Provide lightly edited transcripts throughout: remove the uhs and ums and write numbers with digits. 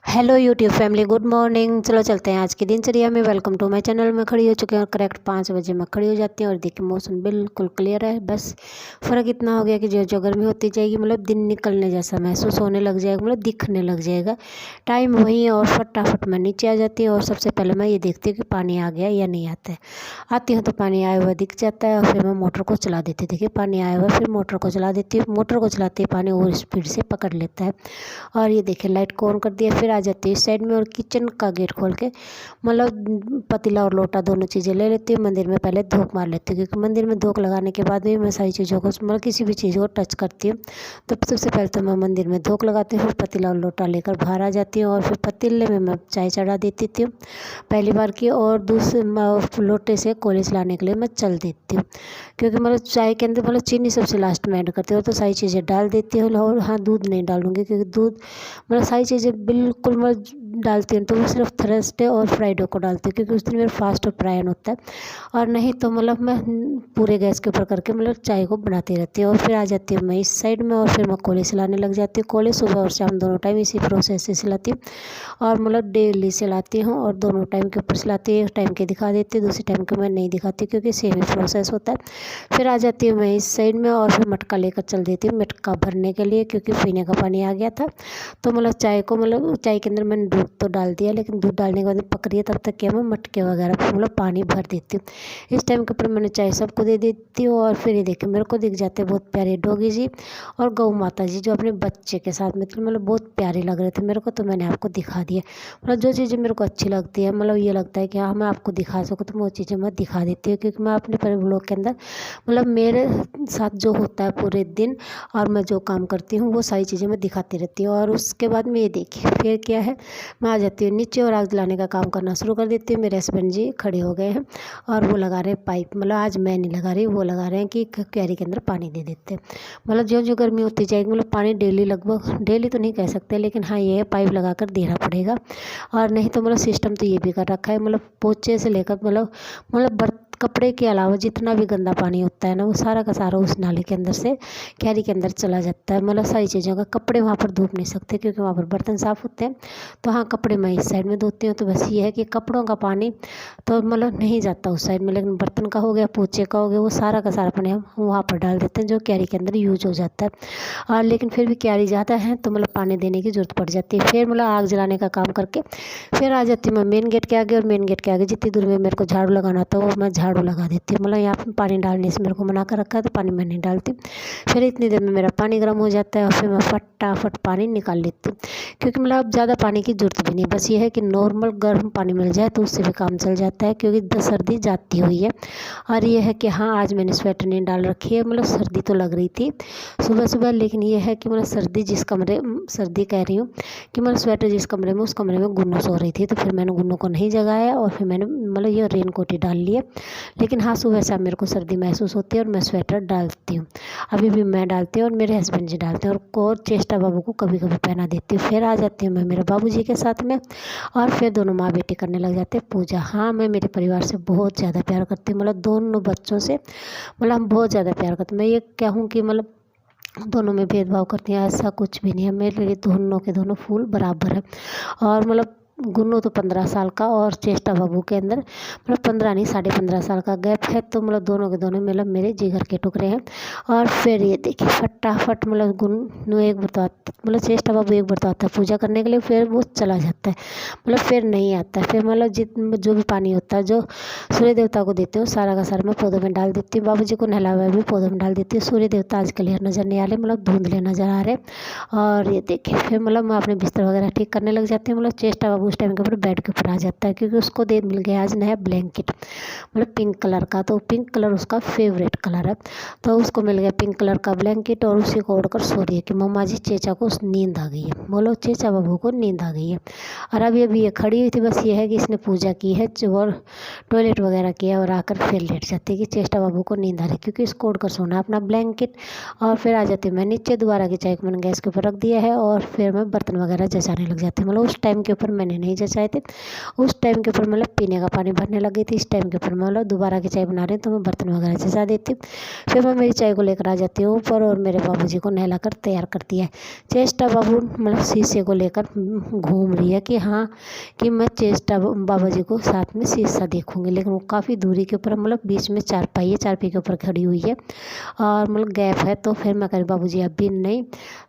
Hello YouTube family, good morning. चलो चलते हैं आज की दिनचर्या में। Welcome to my channel. मैं खड़ी हो चुकी हूँ और करेक्ट 5 बजे मैं खड़ी हो जाती हूँ और देखिए मौसम बिल्कुल क्लियर है। बस फ़र्क इतना हो गया कि जो जो गर्मी होती जाएगी, मतलब दिन निकलने जैसा महसूस होने लग जाएगा, मतलब दिखने लग जाएगा। टाइम वही है और फटाफट मैं नीचे आ जाती हूँ और सबसे पहले मैं ये देखती हूँ कि पानी आ गया या नहीं आता है। आती हूँ तो पानी आया हुआ दिख जाता है और फिर मैं मोटर को चला देती हूँ। देखिए पानी आया हुआ, फिर मोटर को चला देती हूँ। मोटर को चलाते ही पानी और स्पीड से पकड़ लेता है। और ये देखिए लाइट को ऑन कर दिया, फिर आ जाती है इस साइड में और किचन का गेट खोल के मतलब पतीला और लोटा दोनों चीज़ें ले लेती हूँ। मंदिर में पहले धूप मार लेती हूँ, क्योंकि मंदिर में धूप लगाने के बाद भी मैं सारी चीज़ों को मतलब किसी भी चीज़ को टच करती हूँ। तो सबसे पहले तो मैं मंदिर में धूप लगाती हूँ, फिर पतीला और लोटा लेकर बाहर आ जाती हूँ और फिर पतीले में मैं चाय चढ़ा देती थी पहली बार की, और दूसरे लोटे से कॉलेज लाने के लिए मैं चल देती हूँ, क्योंकि मतलब चाय के अंदर मतलब चीनी सबसे लास्ट में ऐड करती हूँ। तो सारी चीज़ें डाल देती हूँ। और हाँ, दूध नहीं डालूँगी, क्योंकि दूध मतलब सारी चीज़ें बिल्कुल मैं डालती हूँ तो वो सिर्फ थर्सडे और फ्राइडे को डालती हूँ, क्योंकि उस दिन मेरा फास्ट और प्रायन होता है। और नहीं तो मतलब मैं पूरे गैस के ऊपर करके मतलब चाय को बनाती रहती हूँ। और फिर आ जाती हूँ मैं इस साइड में और फिर मैं कोले सिलाने लग जाती हूँ। कोले सुबह और शाम दोनों टाइम इसी प्रोसेस से सिलाती हूँ और मतलब डेली सिलाती हूँ और दोनों टाइम के ऊपर सिलाती हूँ। एक टाइम के दिखा देती हूँ, दूसरे टाइम के मैं नहीं दिखाती, क्योंकि सेम ही प्रोसेस होता है। फिर आ जाती हूँ मैं इस साइड में और फिर मटका लेकर चल देती हूँ मटका भरने के लिए, क्योंकि पीने का पानी आ गया था। तो मतलब चाय को मतलब चाय के अंदर मैंने दूध तो डाल दिया, लेकिन दूध डालने के बाद पक रही है तब तक क्या मैं मटके वगैरह पर मतलब पानी भर देती हूँ। इस टाइम के ऊपर मैंने चाय सबको दे देती हूँ। और फिर ये देखिए मेरे को दिख जाते हैं बहुत प्यारे डॉगी जी और गौ माता जी, जो अपने बच्चे के साथ मतलब बहुत प्यारे लग रहे थे मेरे को। तो मैंने आपको दिखा दिया। मतलब जो चीज़ें मेरे को अच्छी लगती है, मतलब ये लगता है कि हाँ मैं आपको दिखा सकूँ, तो मैं वो चीज़ें मैं दिखा देती हूँ, क्योंकि मैं अपने पूरे ब्लॉग के अंदर मतलब मेरे साथ जो होता है पूरे दिन और मैं जो काम करती हूँ वो सारी चीज़ें मैं दिखाती रहती हूँ। और उसके बाद में ये देखिए फिर क्या है, मैं आ जाती हूँ नीचे और आग जलाने का काम करना शुरू कर देती हूँ। मेरे हस्बैंड जी खड़े हो गए हैं और वो लगा रहे हैं पाइप। मतलब आज मैं नहीं लगा रही, वो लगा रहे हैं कि क्यारी के अंदर पानी दे देते हैं। मतलब जो जो गर्मी होती जाएगी, मतलब पानी डेली, लगभग डेली तो नहीं कह सकते, लेकिन हाँ ये है पाइप लगा कर देना पड़ेगा। और नहीं तो मतलब सिस्टम तो ये भी कर रखा है, मतलब पोछे से लेकर मतलब बर्तन कपड़े के अलावा जितना भी गंदा पानी होता है ना, वो सारा का सारा उस नाले के अंदर से क्यारी के अंदर चला जाता है। मतलब सारी चीज़ों का कपड़े वहाँ पर धोप नहीं सकते, क्योंकि वहाँ पर बर्तन साफ़ होते हैं। तो हाँ, कपड़े मैं इस साइड में धोती हूँ। तो बस ये है कि कपड़ों का पानी तो मतलब नहीं जाता उस साइड में, लेकिन बर्तन का हो गया, पोछे का हो गया, वो सारा का सारा पानी हम वहाँ पर डाल देते हैं, जो क्यारी के अंदर यूज हो जाता है। और लेकिन फिर भी क्यारी ज़्यादा है तो मतलब पानी देने की ज़रूरत पड़ जाती है। फिर मतलब आग जलाने का काम करके फिर आ जाती हूँ मैं मेन गेट के आगे, और मेन गेट के आगे जितनी दूर में मेरे को झाड़ू लगाना होता है वो मैं झाड़ू लगा देती हूँ। मतलब यहाँ पर पानी डालने से मेरे को मना कर रखा है, तो पानी मैं नहीं डालती। फिर इतनी देर में मेरा पानी गर्म हो जाता है और फिर मैं फटाफट पानी निकाल लेती हूँ, क्योंकि मतलब अब ज़्यादा पानी की ज़रूरत भी नहीं। बस ये है कि नॉर्मल गर्म पानी मिल जाए तो उससे भी काम चल जाता है, क्योंकि सर्दी जाती हुई है। और ये है कि हाँ, आज मैंने स्वेटर नहीं डाल रखी है, मतलब सर्दी तो लग रही थी सुबह सुबह, लेकिन ये है कि मतलब सर्दी कह रही हूँ कि मतलब स्वेटर जिस कमरे में, उस कमरे में गुन्नू सो रही थी, तो फिर मैंने गुन्नू को नहीं जगाया और फिर मैंने मतलब ये रेन कोट ही डाल लिया। लेकिन हाँ, सुबह शाम मेरे को सर्दी महसूस होती है और मैं स्वेटर डालती हूँ। अभी भी मैं डालती हूँ और मेरे हस्बैंड जी डालते हैं, और चेष्टा बाबू को कभी कभी पहना देती हूँ। फिर आ जाती हूँ मैं मेरे बाबू जी के साथ में, और फिर दोनों माँ बेटी करने लग जाते हैं पूजा। हाँ, मैं मेरे परिवार से बहुत ज़्यादा प्यार करती हूँ, मतलब दोनों बच्चों से मतलब हम बहुत ज़्यादा प्यार करते हैं। मैं ये कहूँ कि मतलब दोनों में भेदभाव करती हैं, ऐसा कुछ भी नहीं है। मेरे लिए दोनों के दोनों फूल बराबर है। और मतलब गुन्नू तो 15 साल का और चेष्टा बाबू के अंदर मतलब 15 नहीं, 15.5 साल का गैप है। तो मतलब दोनों के दोनों मतलब मेरे जिगर के टुकड़े हैं। और फिर ये देखिए फटाफट मतलब गुन्नू एक बार तो आता, मतलब चेष्टा बाबू एक बार तो आता है पूजा करने के लिए, फिर वो चला जाता है, मतलब फिर नहीं आता है। फिर मतलब जो भी पानी होता है जो सूर्य देवता को देती हूँ, सारा का सारा मैं पौधों में डाल देती हूँ। बाबू जी को नहलाया हुआ भी पौधों में डाल देती हूँ। सूर्य देवता आज क्लियर नज़र नहीं आ रहे, मतलब धुंधले नज़र आ रहे। और ये देखिए फिर मतलब मैं अपने बिस्तर वगैरह ठीक करने लग जाती हूँ। मतलब चेष्टा बाबू उस टाइम के ऊपर बेड के ऊपर आ जाता है, क्योंकि उसको दे मिल गया आज नया ब्लैंकेट, मतलब पिंक कलर का। तो पिंक कलर उसका फेवरेट कलर है, तो उसको मिल गया पिंक कलर का ब्लैंकेट और उसी को ओढ़कर सो रही है कि मम्मा जी चेचा को नींद आ गई है। बोलो चेचा बाबू को नींद आ गई है। और अभी ये खड़ी हुई थी, बस ये है कि इसने पूजा की है और टॉयलेट वगैरह किया और आकर फिर लेट जाती है कि चेष्टा बाबू को नींद आ रही, क्योंकि इसको ओढ़कर सोना है अपना ब्लैंकेट। और फिर आ जाती हूँ मैं नीचे, दोबारा की चाय को मैंने गैस के ऊपर रख दिया है और फिर मैं बर्तन वगैरह जचाने लग जाती हूँ। मतलब उस टाइम के ऊपर मैंने पानी नहीं जचाए थे। उस टाइम के ऊपर मतलब पीने का पानी भरने लग गई थी। इस टाइम के ऊपर मतलब दोबारा की चाय बना रही हूँ तो मैं बर्तन वगैरह जचा देती हूँ। फिर मैं मेरी चाय को लेकर आ जाती हूँ ऊपर और मेरे बाबूजी को नहला कर तैयार करती है। चेष्टा बाबू मतलब शीशे को लेकर घूम रही है कि हाँ कि मैं चेष्टा बाबा जी को साथ में शीशा देखूंगी, लेकिन वो काफ़ी दूरी के ऊपर मतलब बीच में चारपाई है, चारपाई के ऊपर खड़ी हुई है और मतलब गैप है। तो फिर मैं कह रही बाबूजी अभी नहीं,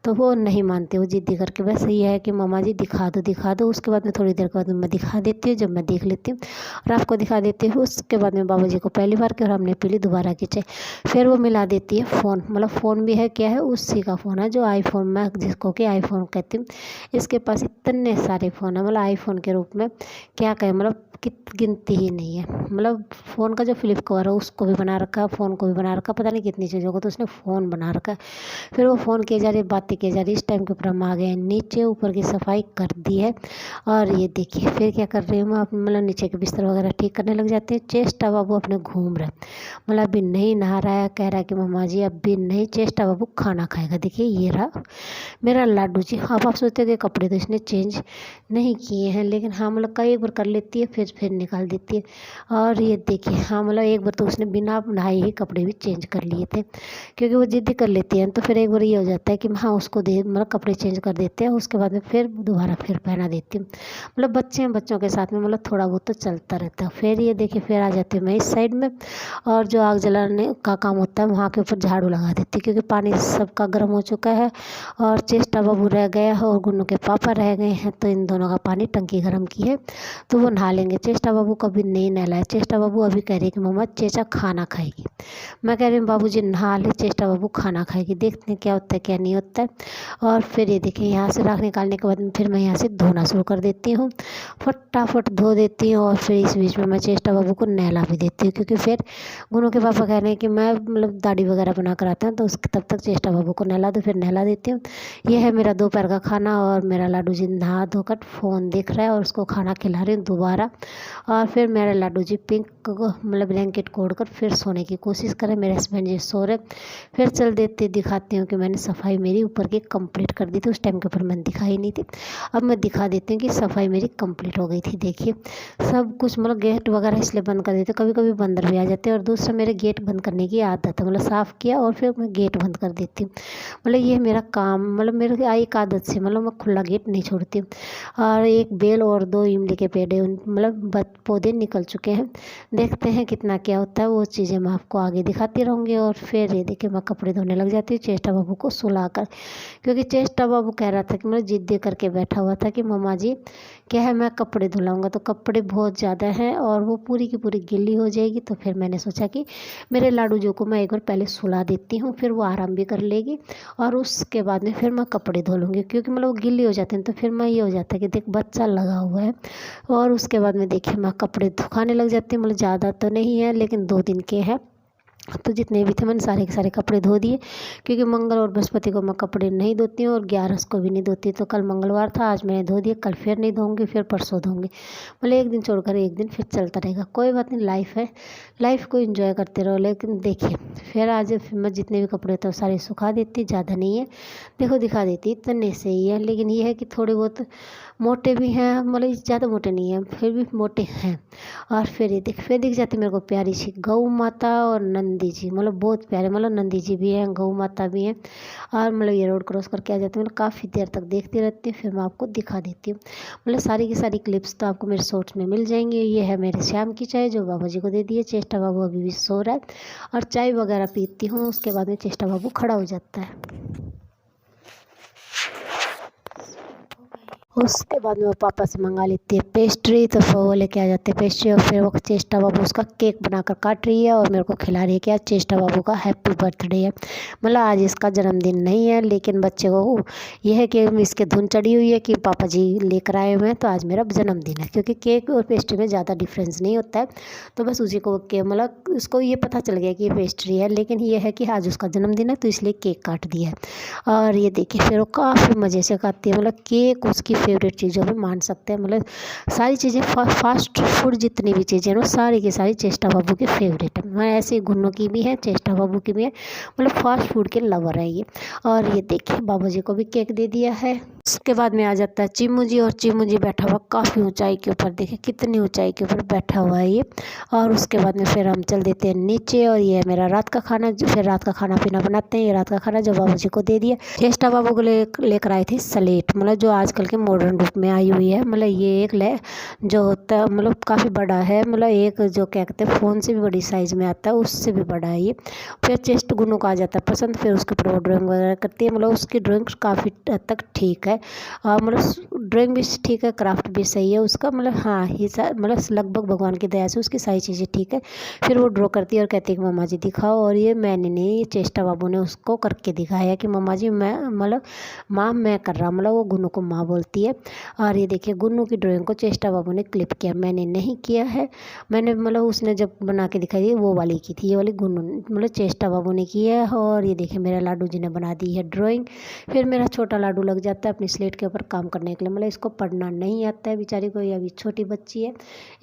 तो वो नहीं मानते, वो जिद्दी करके बस ये है कि मामा जी दिखा दो दिखा दो। उसके बाद में थोड़ी देर के बाद में मैं दिखा देती हूँ, जब मैं देख लेती हूँ और आपको दिखा देती हूँ। उसके बाद में बाबा जी को पहली बार की और हमने पी ली दोबारा की चाय। फिर वो मिला देती है फ़ोन, मतलब फ़ोन भी है क्या है उसी का फ़ोन है जो आईफोन, मैं जिसको कि आईफोन कहती हूँ। इसके पास इतने सारे फ़ोन है, मतलब आईफोन के रूप में क्या कहें, मतलब गिनती ही नहीं है। मतलब फ़ोन का जो फ्लिप कवर है उसको भी बना रखा है, फ़ोन को भी बना रखा है, पता नहीं कितनी चीज़ों को तो उसने फ़ोन बना रखा है। फिर वो फ़ोन किए जा रही है, बातें किए जा रही है। इस टाइम के ऊपर हम आ गए हैं नीचे, ऊपर की सफाई कर दी है और ये देखिए फिर क्या कर रही हूँ मैं, मतलब नीचे के बिस्तर वगैरह ठीक करने लग जाते हैं। चेष्टा बाबू अपने घूम रहे, मतलब अभी नहीं नहा रहा है, कह रहा है कि मम्मा जी अभी नहीं। चेष्टा बाबू खाना खाएगा। देखिए ये रहा मेरा लाडू जी। अब आप सोचते हैं कि कपड़े तो इसने चेंज नहीं किए हैं, लेकिन हाँ मतलब कई एक बार कर लेती है फिर निकाल देती है। और ये देखिए हाँ मतलब एक बार तो उसने बिना नहाए ही कपड़े भी चेंज कर लिए थे, क्योंकि वो जिद्दी कर लेती है। तो फिर एक बार ये हो जाता है कि हाँ उसको दे मतलब कपड़े चेंज कर देते हैं, उसके बाद में फिर दोबारा फिर पहना देती हूँ। मतलब बच्चे हैं, बच्चों के साथ में मतलब थोड़ा बहुत तो चलता रहता है। फिर ये देखिए फिर आ जाती हूँ मैं इस साइड में और जो आग जलाने का काम होता है वहाँ के ऊपर झाड़ू लगा देती, क्योंकि पानी सबका गर्म हो चुका है और चेष्टा बाबू रह गया है और गुन्नू के पापा रह गए हैं। तो इन दोनों का पानी टंकी गर्म की है तो वो नहा लेंगे। चेष्टा बाबू कभी नहीं नहलाए। चेष्टा बाबू अभी कह रही कि मम्मा चेचा खाना खाएगी। मैं कह रही हूँ बाबूजी नहा ले, चेष्टा बाबू खाना खाएगी। देखते हैं क्या होता है क्या नहीं होता है। और फिर ये देखिए यहाँ से राख निकालने के बाद में फिर मैं यहाँ से धोना शुरू कर देती हूँ, फटाफट धो देती हूँ। और फिर इस बीच में मैं चेष्टा बाबू को नहला भी देती हूँ, क्योंकि फिर गुनू के पापा कह रहे हैं कि मैं मतलब दाढ़ी वगैरह बना कर आता हूँ तो उसके तब तक चेष्टा बाबू को नहला दो। फिर नहला देती हूँ। ये है मेरा दोपहर का खाना और मेरा लाडू जी नहा धोकर फ़ोन देख रहा है और उसको खाना खिला रही हूँ दोबारा। और फिर मेरे लाडू जी पिंक मतलब ब्लैंकेट कोड कर फिर सोने की कोशिश करें। मेरे हस्बैंड जी सो रहे। फिर चल देते दिखाती हूँ कि मैंने सफाई मेरी ऊपर की कंप्लीट कर दी थी। उस टाइम के ऊपर मैंने दिखाई नहीं थी, अब मैं दिखा देती हूँ कि सफाई मेरी कंप्लीट हो गई थी। देखिए सब कुछ मतलब गेट वगैरह इसलिए बंद कर देते, कभी कभी बंदर भी आ जाते हैं और दूसरा मेरे गेट बंद करने की आदत है, मतलब साफ़ किया और फिर मैं गेट बंद कर देती हूँ। मतलब ये मेरा काम, मतलब मेरे एक आदत से मतलब मैं खुला गेट नहीं छोड़ती हूँ। और एक बेल और 2 इमली के पेड़ मतलब पौधे निकल चुके हैं। देखते हैं कितना क्या होता है, वो चीज़ें मैं आपको आगे दिखाती रहूँगी। और फिर ये देखिए मैं कपड़े धोने लग जाती हूँ चेष्टा बाबू को सुलाकर, क्योंकि चेष्टा बाबू कह रहा था कि मतलब जिद्दी करके बैठा हुआ था कि मम्मा जी क्या है मैं कपड़े धुलाऊँगा, तो कपड़े बहुत ज़्यादा हैं और वो पूरी की पूरी गिल्ली हो जाएगी। तो फिर मैंने सोचा कि मेरे लाडू जो को मैं एक बार पहले सुला देती हूँ, फिर वो आराम भी कर लेगी और उसके बाद में फिर मैं कपड़े धो लूँगी, क्योंकि मतलब वो गिल्ली हो जाते हैं। तो फिर मैं ये हो जाता है कि देख बच्चा लगा हुआ है। और उसके बाद में देखिए मैं कपड़े सुखाने लग जाती हूँ, मतलब ज़्यादा तो नहीं है लेकिन 2 दिन के हैं। तो जितने भी थे मैंने सारे के सारे कपड़े धो दिए, क्योंकि मंगल और बृहस्पति को मैं कपड़े नहीं धोती हूँ और 11 को भी नहीं धोती। तो कल मंगलवार था, आज मैंने धो दिए, कल फिर नहीं धोऊंगी, फिर परसों धोऊंगी। मतलब एक दिन छोड़कर एक दिन फिर चलता रहेगा, कोई बात नहीं, लाइफ है, लाइफ को एंजॉय करते रहो। लेकिन देखिए फिर आज मैं जितने भी कपड़े थे वो सारे सुखा देती, ज़्यादा नहीं है, देखो दिखा देती, इतने से ही है। लेकिन ये है कि थोड़े बहुत मोटे भी हैं, मतलब ज़्यादा मोटे नहीं हैं फिर भी मोटे हैं। और फिर ये फिर दिख जाती मेरे को प्यारी सी गौ माता और नंदी जी, मतलब बहुत प्यारे, मतलब नंदी जी भी हैं, गौ माता भी हैं। और मतलब ये रोड क्रॉस करके आ जाती हूँ, मतलब काफ़ी देर तक देखती रहती हूँ, फिर मैं आपको दिखा देती हूँ। मतलब सारी की सारी क्लिप्स तो आपको मेरे शॉर्ट्स में मिल जाएंगी। ये है मेरे शाम की चाय जो बाबा जी को दे दी है। चेष्टा बाबू अभी भी सो रहा है और चाय वगैरह पीती हूँ, उसके बाद में चेष्टा बाबू खड़ा हो जाता है। उसके बाद में वो पापा से मंगा लेती है पेस्ट्री, तो फिर वो लेके आ जाते हैं पेस्ट्री। और फिर वो चेष्टा बाबू उसका केक बनाकर काट रही है और मेरे को खिला रही है कि आज चेष्टा बाबू का हैप्पी बर्थडे है। मतलब आज इसका जन्मदिन नहीं है, लेकिन बच्चे को ये है कि इसके धुन चढ़ी हुई है कि पापा जी लेकर आए हुए हैं तो आज मेरा जन्मदिन है। क्योंकि केक और पेस्ट्री में ज़्यादा डिफरेंस नहीं होता है, तो बस उसी को के मतलब उसको ये पता चल गया कि ये पेस्ट्री है, लेकिन ये है कि आज उसका जन्मदिन है तो इसलिए केक काट दिया है। और ये देखिए फिर वो काफ़ी मज़े से खाती है, मतलब केक उसकी फेवरेट चीज़ों में मान सकते हैं। मतलब सारी चीज़ें फास्ट फूड जितनी भी चीज़ें हैं सारी की सारी चेष्टा बाबू की फेवरेट है। मैं ऐसे गुन्नू की भी है, चेष्टा बाबू की भी है, मतलब फास्ट फूड के लवर है ये। और ये देखिए बाबू जी को भी केक दे दिया है। उसके बाद में आ जाता है चिम्मू जी, और चिम्मू जी बैठा हुआ काफ़ी ऊंचाई के ऊपर, देखिए कितनी ऊंचाई के ऊपर बैठा हुआ है ये। और उसके बाद में फिर हम चल देते हैं नीचे, और ये है मेरा रात का खाना। फिर रात का खाना पीना बनाते हैं। ये रात का खाना जो बाबू जी को दे दिया। चेष्टा बाबू को लेकर आई थी स्लेट, मतलब जो आजकल के मॉडर्न रूप में आई हुई है। मतलब ये एक जो होता है मतलब काफ़ी बड़ा है, मतलब एक जो क्या कहते हैं फ़ोन से भी बड़ी साइज़ में आता है, उससे भी बड़ा है ये। फिर चेस्ट गुन्नू को आ जाता है पसंद, फिर उसके ऊपर वो ड्राइंग वगैरह करती है। मतलब उसकी ड्राइंग काफ़ी हद तक ठीक है, मतलब ड्राइंग भी ठीक है, क्राफ्ट भी सही है उसका। मतलब हाँ ही मतलब लगभग भगवान की दया से उसकी सारी चीज़ें ठीक है। फिर वो ड्रॉ करती है और कहती है कि मम्मा जी दिखाओ, और ये मैंने नहीं, ये चेष्टा बाबू ने उसको करके दिखाया कि मम्मा जी मैं मतलब माँ मैं कर रहा, मतलब वो गुन्नू को माँ बोलती है। और ये देखिए गुन्नू की ड्राइंग को चेष्टा बाबू ने क्लिप किया, मैंने नहीं किया है। मैंने मतलब उसने जब बना के दिखाई वो वाली की थी, ये वाली गुन्नू मतलब चेष्टा बाबू ने की है। और ये देखिए मेरा लाडू जी ने बना दी है ड्राइंग। फिर मेरा छोटा लाडू लग जाता है अपनी स्लेट के ऊपर काम करने के लिए। मतलब इसको पढ़ना नहीं आता है बेचारी को, ये अभी छोटी बच्ची है।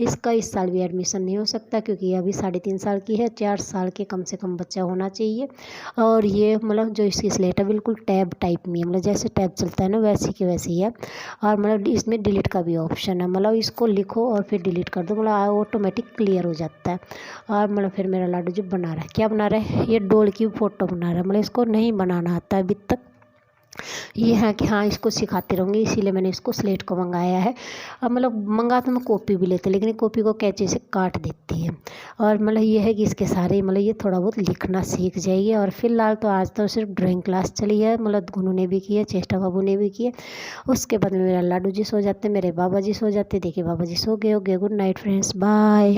इसका इस साल भी एडमिशन नहीं हो सकता क्योंकि ये अभी 3.5 साल की है। 4 साल के कम से कम बच्चा होना चाहिए। और ये मतलब जो इसकी स्लेट है बिल्कुल टैब टाइप में है, मतलब जैसे टैब चलता है ना वैसी की वैसी है। और मतलब इसमें डिलीट का भी ऑप्शन है, मतलब इसको लिखो और फिर डिलीट कर दो, मतलब ऑटोमेटिक क्लियर हो जाता है। और मतलब फिर मेरा लाडू जो बना रहा है, क्या बना रहा है, ये डोल की फ़ोटो बना रहा है। मतलब इसको नहीं बनाना आता है अभी तक, ये है कि हाँ इसको सिखाती रहूँगी, इसीलिए मैंने इसको स्लेट को मंगाया है। अब मतलब मंगा तो मैं कॉपी भी लेते, लेकिन कॉपी को कैंची से काट देती है। और मतलब ये है कि इसके सारे मतलब ये थोड़ा बहुत लिखना सीख जाएगी। और फिलहाल तो आज तो सिर्फ ड्राइंग क्लास चली है, मतलब गुन्नू ने भी की है, चेष्टा बाबू ने भी की है। उसके बाद में मेरा लाडू जी सो जाते, मेरे बाबा जी सो जाते। देखिए बाबा जी सो गए हो गए। Good night friends, bye.